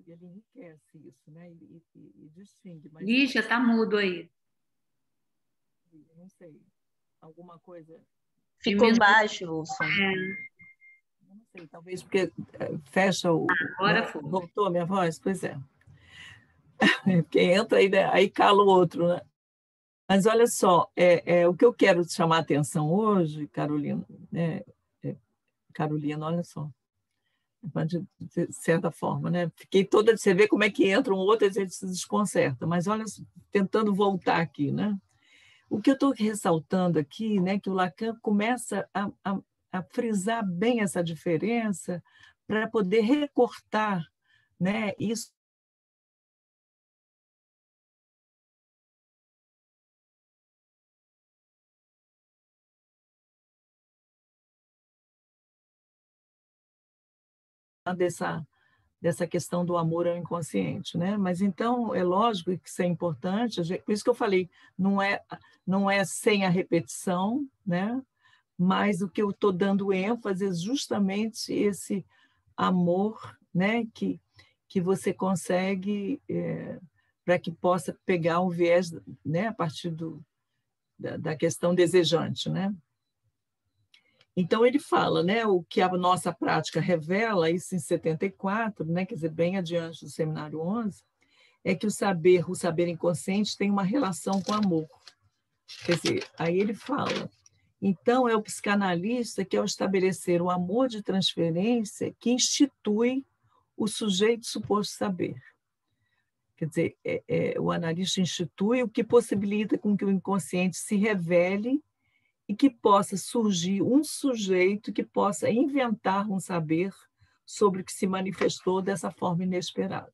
Speaker 1: ele enriquece isso, né? E distingue. Mas
Speaker 3: Lígia, está mudo aí.
Speaker 1: Não sei, alguma coisa...
Speaker 2: Ficou baixo o som.
Speaker 1: Não sei, talvez porque fecha o...
Speaker 3: Agora foi.
Speaker 1: Voltou a minha voz? Pois é. Porque entra aí cala o outro, né? Mas olha só, o que eu quero te chamar a atenção hoje, Carolina, né? Carolina, olha só, de certa forma, né? Fiquei toda... Você vê como é que entra um outro e a gente se desconcerta, mas olha, tentando voltar aqui, né? O que eu estou ressaltando aqui, né, que o Lacan começa a frisar bem essa diferença para poder recortar, né, isso dessa questão do amor ao inconsciente, né? Mas então é lógico que isso é importante, por isso que eu falei, não é sem a repetição, né? Mas o que eu estou dando ênfase é justamente esse amor, né? Que você consegue para que possa pegar um viés, né? A partir da questão desejante, né? Então, ele fala, né, o que a nossa prática revela, isso em 74, né, quer dizer, bem adiante do Seminário 11, é que o saber inconsciente tem uma relação com o amor. Quer dizer, aí ele fala, então é o psicanalista que, ao estabelecer o amor de transferência, que institui o sujeito suposto saber. Quer dizer, o analista institui o que possibilita com que o inconsciente se revele e que possa surgir um sujeito que possa inventar um saber sobre o que se manifestou dessa forma inesperada.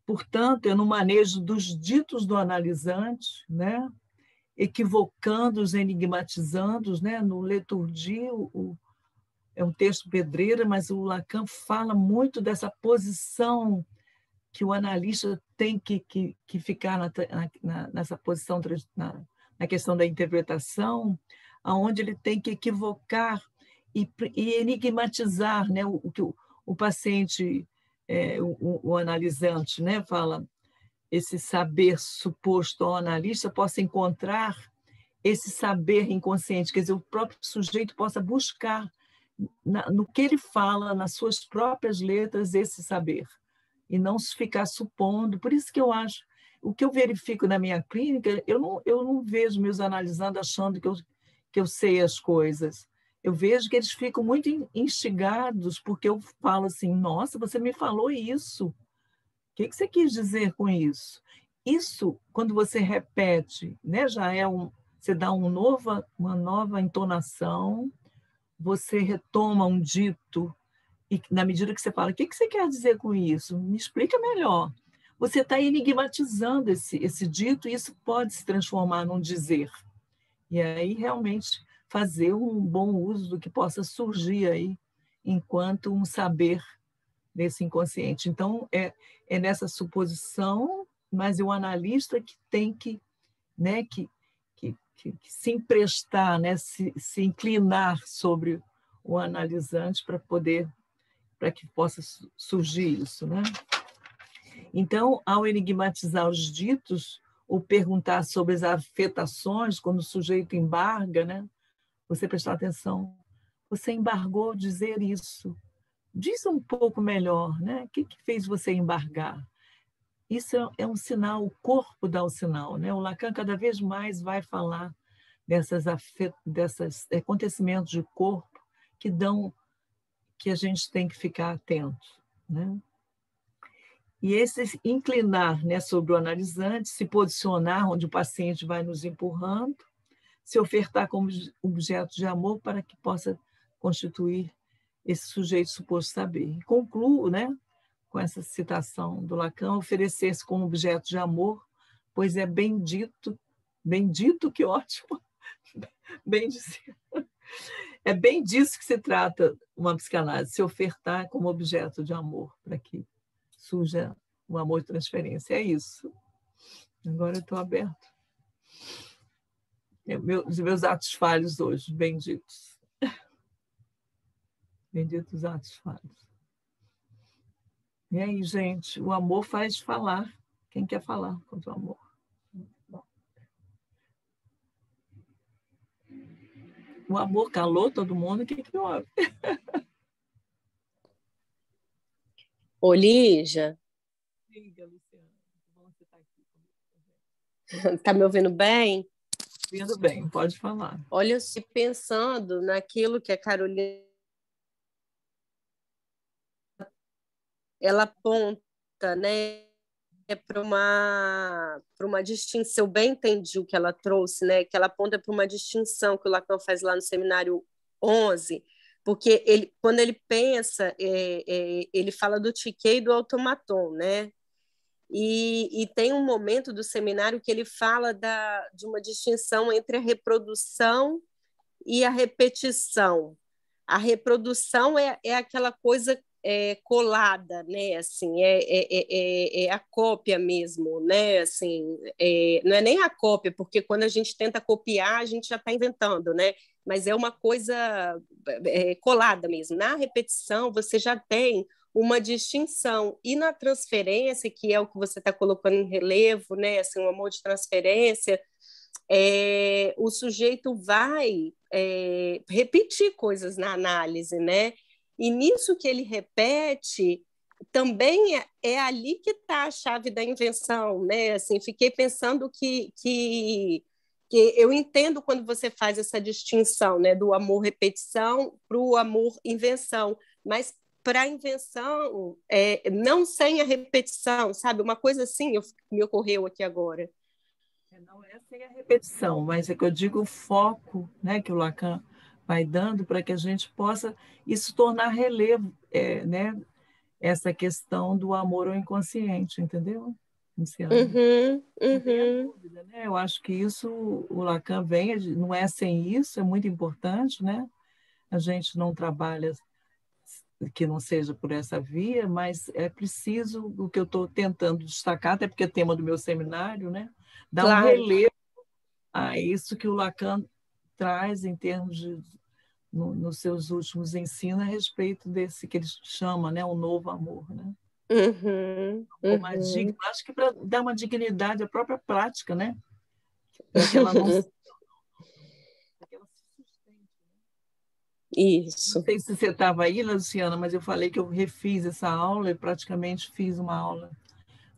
Speaker 1: Portanto, é no manejo dos ditos do analisante, né, equivocando-os, enigmatizando-os, né, no Leturdi, é um texto pedreira, mas o Lacan fala muito dessa posição que o analista tem que ficar nessa posição, na questão da interpretação, onde ele tem que equivocar e enigmatizar, né, o que o paciente, o analisante, né, fala, esse saber suposto ao analista possa encontrar esse saber inconsciente, quer dizer, o próprio sujeito possa buscar no que ele fala, nas suas próprias letras, esse saber, e não se ficar supondo. Por isso que eu acho, o que eu verifico na minha clínica, eu não vejo meus analisando achando que eu sei as coisas. Eu vejo que eles ficam muito instigados, porque eu falo assim, nossa, você me falou isso. O que você quis dizer com isso? Isso, quando você repete, né, já você dá uma nova entonação, você retoma um dito, e na medida que você fala, o que você quer dizer com isso? Me explica melhor. Você está enigmatizando esse dito, e isso pode se transformar num dizer. E aí, realmente, fazer um bom uso do que possa surgir aí, enquanto um saber desse inconsciente. Então, é nessa suposição, mas é o analista que tem que, né, que se emprestar, né, se inclinar sobre o analisante para que possa surgir isso, né? Então, ao enigmatizar os ditos ou perguntar sobre as afetações, quando o sujeito embarga, né? Você prestar atenção, você embargou dizer isso. Diz um pouco melhor, né? O que fez você embargar? Isso é um sinal, o corpo dá o sinal, né? O Lacan cada vez mais vai falar desses acontecimentos de corpo que a gente tem que ficar atento, né? E esse inclinar, né, sobre o analisante, se posicionar onde o paciente vai nos empurrando, se ofertar como objeto de amor para que possa constituir esse sujeito suposto saber. E concluo, né, com essa citação do Lacan, oferecer-se como objeto de amor, pois é bendito, que ótimo, bem dizer. É bem disso que se trata uma psicanálise, se ofertar como objeto de amor, para que surja o amor de transferência. É isso. Agora eu estou aberto. Os meus atos falhos hoje, benditos. Benditos atos falhos. E aí, gente, o amor faz falar. Quem quer falar contra o amor? Bom. O amor calou todo mundo, o que houve?
Speaker 4: Ô, Lígia.
Speaker 1: Liga, Luciana. Bom você estar aqui.
Speaker 4: Está me ouvindo bem?
Speaker 1: Ouvindo bem, pode falar.
Speaker 4: Olha, eu estou pensando naquilo que a Carolina ela aponta, né, para uma distinção. Eu bem entendi o que ela trouxe, né, que ela aponta para uma distinção que o Lacan faz lá no Seminário 11, porque quando ele pensa, ele fala do tiquei e do automaton, né? E tem um momento do seminário que ele fala de uma distinção entre a reprodução e a repetição. A reprodução é aquela coisa colada, né? Assim, é a cópia mesmo, né? Assim, não é nem a cópia, porque quando a gente tenta copiar, a gente já está inventando, né? Mas é uma coisa colada mesmo. Na repetição, você já tem uma distinção. E na transferência, que é o que você está colocando em relevo, né? Assim, um amor de transferência, o sujeito vai repetir coisas na análise, né? E nisso que ele repete, também é ali que está a chave da invenção, né? Assim, fiquei pensando que eu entendo quando você faz essa distinção, né, do amor repetição para o amor invenção, mas para a invenção, não sem a repetição, sabe? Uma coisa assim me ocorreu aqui agora.
Speaker 1: Não é sem a repetição, mas é que eu digo o foco, né, que o Lacan vai dando para que a gente possa isso tornar relevo, né, essa questão do amor ao inconsciente, entendeu, Luciana? Não tenha dúvida, né? Eu acho que isso o Lacan vem, não é sem isso, é muito importante, né? A gente não trabalha que não seja por essa via, mas é preciso, o que eu estou tentando destacar, até porque é tema do meu seminário, né? Dar um relevo a isso que o Lacan traz em termos de, nos seus últimos ensinos a respeito desse que ele chama, né, o novo amor, né? Acho que para dar uma dignidade à própria prática, né? Para que ela não se sustente.
Speaker 4: Isso.
Speaker 1: Não sei se você estava aí, Luciana, mas eu falei que eu refiz essa aula e praticamente fiz uma aula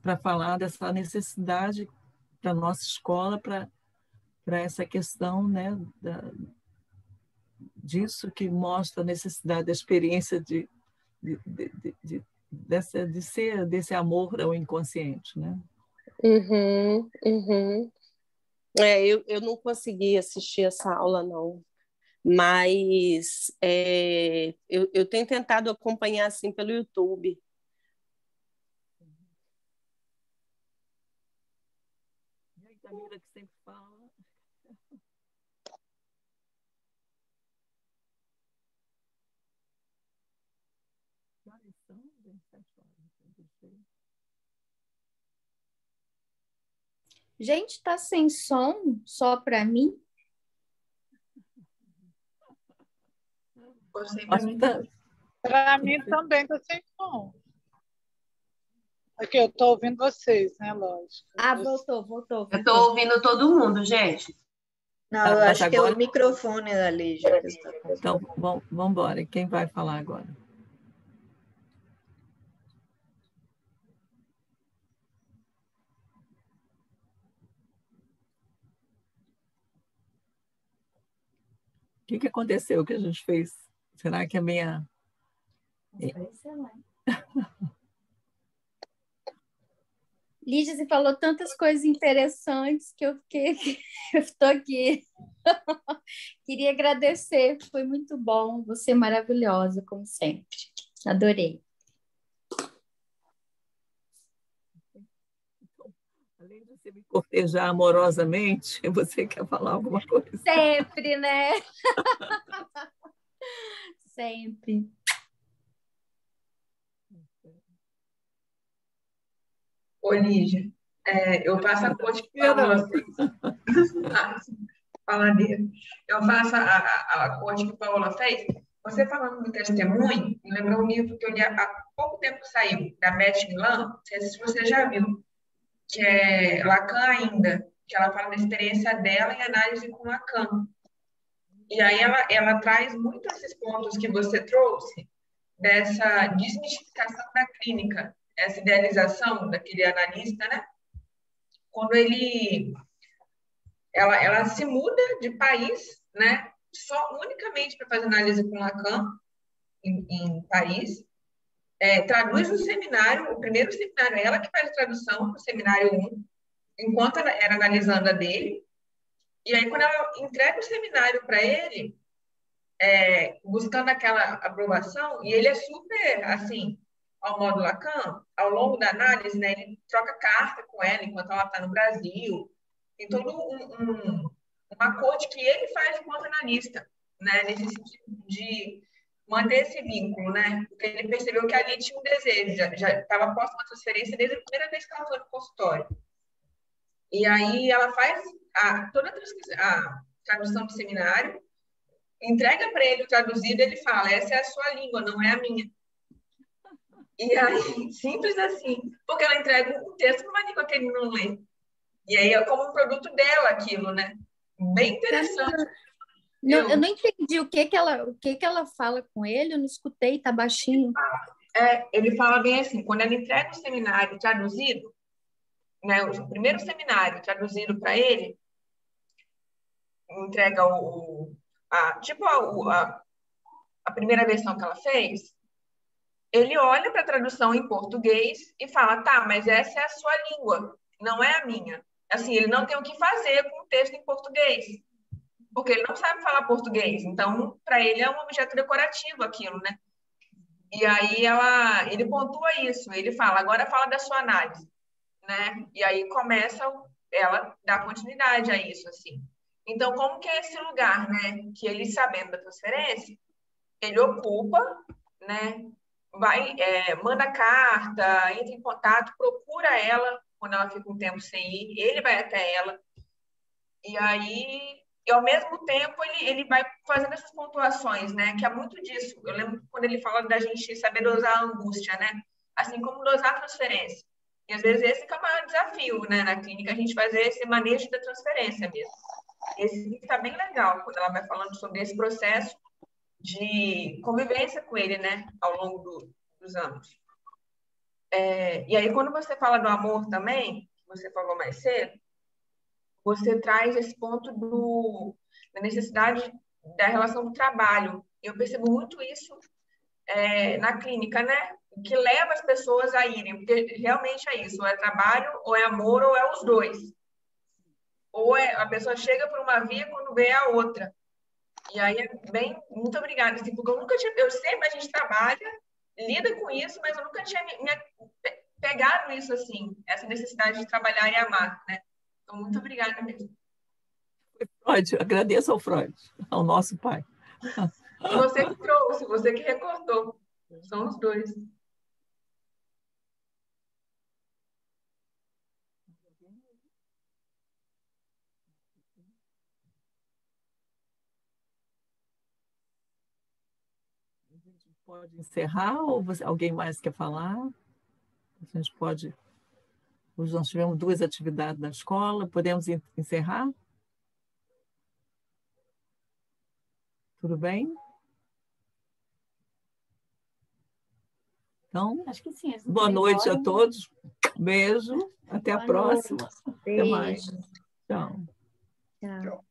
Speaker 1: para falar dessa necessidade da nossa escola para essa questão, né, disso que mostra a necessidade da experiência desse amor ao inconsciente, né?
Speaker 4: Eu não consegui assistir essa aula, não. Mas eu tenho tentado acompanhar assim pelo YouTube.
Speaker 1: E aí, Camila, que sempre fala.
Speaker 5: Gente, tá sem som só para mim?
Speaker 6: Para mim também está sem som. Aqui, eu estou ouvindo vocês, né? Lógico.
Speaker 5: Voltou.
Speaker 3: Eu estou ouvindo todo mundo, gente.
Speaker 2: Não, eu acho que é o microfone da Lígia.
Speaker 1: Então, vamos embora. Quem vai falar agora? O que aconteceu que a gente fez? Será que a minha...
Speaker 5: Lígia, você falou tantas coisas interessantes que eu estou aqui. Queria agradecer, foi muito bom, você é maravilhosa, como sempre. Adorei.
Speaker 1: Além de você me cortejar amorosamente, você quer falar alguma coisa?
Speaker 5: Sempre, né? Sempre.
Speaker 7: Ô, Lígia, eu faço a coach que Paola fez. Eu faço a coach que Paola fez. Você falando do testemunho, me lembrou um livro que eu li há pouco tempo que saiu, da Beth Milan, não sei se você já viu, que é Lacan ainda, que ela fala da experiência dela em análise com Lacan. E aí ela traz muito esses pontos que você trouxe, dessa desmistificação da clínica, essa idealização daquele analista, né? Quando ela se muda de país, né? Só unicamente para fazer análise com Lacan em Paris, traduz o seminário, o primeiro seminário, ela que faz a tradução do seminário 1, enquanto ela era analisando a dele, e aí quando ela entrega o seminário para ele, buscando aquela aprovação, e ele é super, assim, ao modo Lacan, ao longo da análise, né, ele troca carta com ela enquanto ela está no Brasil, tem todo uma corte que ele faz enquanto analista, né, nesse sentido de manter esse vínculo, né? Porque ele percebeu que ali tinha um desejo, já estava posta uma transferência desde a primeira vez que ela foi no consultório. E aí ela faz toda a tradução do seminário, entrega para ele o traduzido, ele fala, essa é a sua língua, não é a minha. E aí, simples assim, porque ela entrega um texto numa língua que ele não lê. E aí é como um produto dela aquilo, né? Bem interessante.
Speaker 5: Não, eu não entendi o que que ela fala com ele, eu não escutei, tá baixinho.
Speaker 7: Ele fala bem assim, quando ela entrega o seminário traduzido, né, o primeiro seminário traduzido para ele, entrega a primeira versão que ela fez, ele olha para a tradução em português e fala, tá, mas essa é a sua língua, não é a minha. Assim, ele não tem o que fazer com o texto em português, porque ele não sabe falar português, então, para ele é um objeto decorativo aquilo, né? E aí ele pontua isso, ele fala, agora fala da sua análise, né? E aí começa ela dar continuidade a isso, assim. Então, como que é esse lugar, né? Que ele, sabendo da transferência, ele ocupa, né? Manda carta, entra em contato, procura ela quando ela fica um tempo sem ir, ele vai até ela, e aí, e ao mesmo tempo, ele vai fazendo essas pontuações, né? Que é muito disso. Eu lembro quando ele fala da gente saber dosar a angústia, né? Assim como dosar a transferência. E às vezes esse que é o maior desafio, né? Na clínica, a gente fazer esse manejo da transferência mesmo. Esse está bem legal quando ela vai falando sobre esse processo de convivência com ele, né? Ao longo dos anos. E aí, quando você fala do amor também, que você falou mais cedo, você traz esse ponto da necessidade da relação do trabalho. Eu percebo muito isso na clínica, né? O que leva as pessoas a irem, porque realmente é isso, ou é trabalho, ou é amor, ou é os dois. Ou a pessoa chega por uma via quando vê a outra. E aí muito obrigada, assim, porque eu sempre a gente trabalha, lida com isso, mas eu nunca tinha pegado isso assim, essa necessidade de trabalhar e amar, né? Então, muito obrigada mesmo.
Speaker 1: Freud, agradeço ao Freud, ao nosso pai.
Speaker 7: Você que trouxe, você que recortou. São os dois.
Speaker 1: A gente pode encerrar ou alguém mais quer falar? A gente pode... Hoje nós tivemos 2 atividades na escola, podemos encerrar? Tudo bem? Então,
Speaker 5: Acho que sim.
Speaker 1: boa noite a todos. Beijo. Até a próxima.
Speaker 5: Beijo.
Speaker 1: Até mais. Tchau.
Speaker 5: Tchau.